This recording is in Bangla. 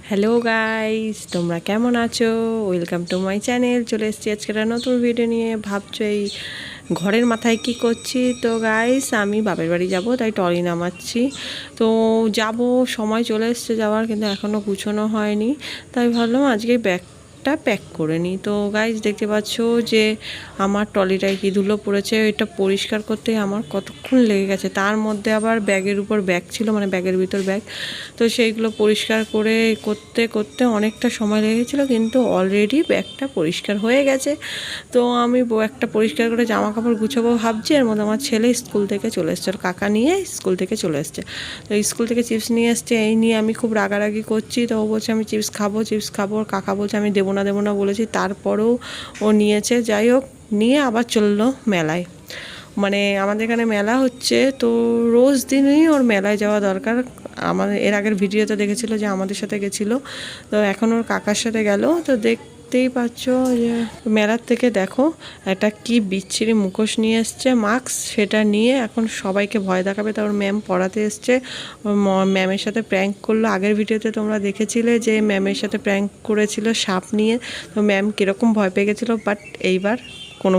হ্যালো গাইস, তোমরা কেমন আছো? Welcome to my channel. চলে এসেছি আজকে একটা নতুন ভিডিও নিয়ে। ভাবছো এই ঘরের মাথায় কি করছি? তো গাইস, আমি বাপের বাড়ি যাব, তাই ট্রলি নামাচ্ছি। তো যাব, সময় চলে এসছে যাওয়ার, কিন্তু এখনও গুছোনো হয়নি। তাই ভাবলাম আজকে ব্যাগটা প্যাক করে নিই। তো গাইস, দেখতে পাচ্ছ যে আমার ট্রলিটায় কি ধুলো পড়েছে। এটা পরিষ্কার করতে আমার কতক্ষণ লেগে গেছে। তার মধ্যে আবার ব্যাগের উপর ব্যাগ ছিল, মানে ব্যাগের ভিতর ব্যাগ। তো সেইগুলো পরিষ্কার করে করতে করতে অনেকটা সময় লেগেছিলো, কিন্তু অলরেডি ব্যাগটা পরিষ্কার হয়ে গেছে। তো আমি ব্যাগটা পরিষ্কার করে জামা কাপড় গুছাবো ভাবছি। এর মধ্যে আমার ছেলে স্কুল থেকে চলে এসছে, ওর কাকা নিয়ে স্কুল থেকে চলে এসছে। তো স্কুল থেকে চিপস নিয়ে এসছে, এই নিয়ে আমি খুব রাগারাগি করছি। তো ও বলছে আমি চিপস খাবো। ওর কাকা বলছে আমি দেবো না বলেছি, তারপরেও ও নিয়েছে। যাই হোক, নিয়ে আবার চললো মেলায়। মানে আমাদের এখানে মেলা হচ্ছে, তো রোজ দিনই ওর মেলায় যাওয়া দরকার। আমাদের এর আগের ভিডিওতে দেখেছিল যে আমাদের সাথে গেছিলো, তো এখন ওর কাকার সাথে গেল। তো দেখতেই পাচ্ছ যে মেলার থেকে দেখো একটা কি বিচ্ছিরি মুখোশ নিয়ে এসছে, মাস্ক। সেটা নিয়ে এখন সবাইকে ভয় দেখাবে। তারপর ম্যাম পড়াতে এসছে, ম্যামের সাথে প্র্যাঙ্ক করলো। আগের ভিডিওতে তোমরা দেখেছিলে যে ম্যামের সাথে প্র্যাঙ্ক করেছিল সাপ নিয়ে। তো ম্যাম কীরকম ভয় পেয়ে গেছিলো, বাট এইবার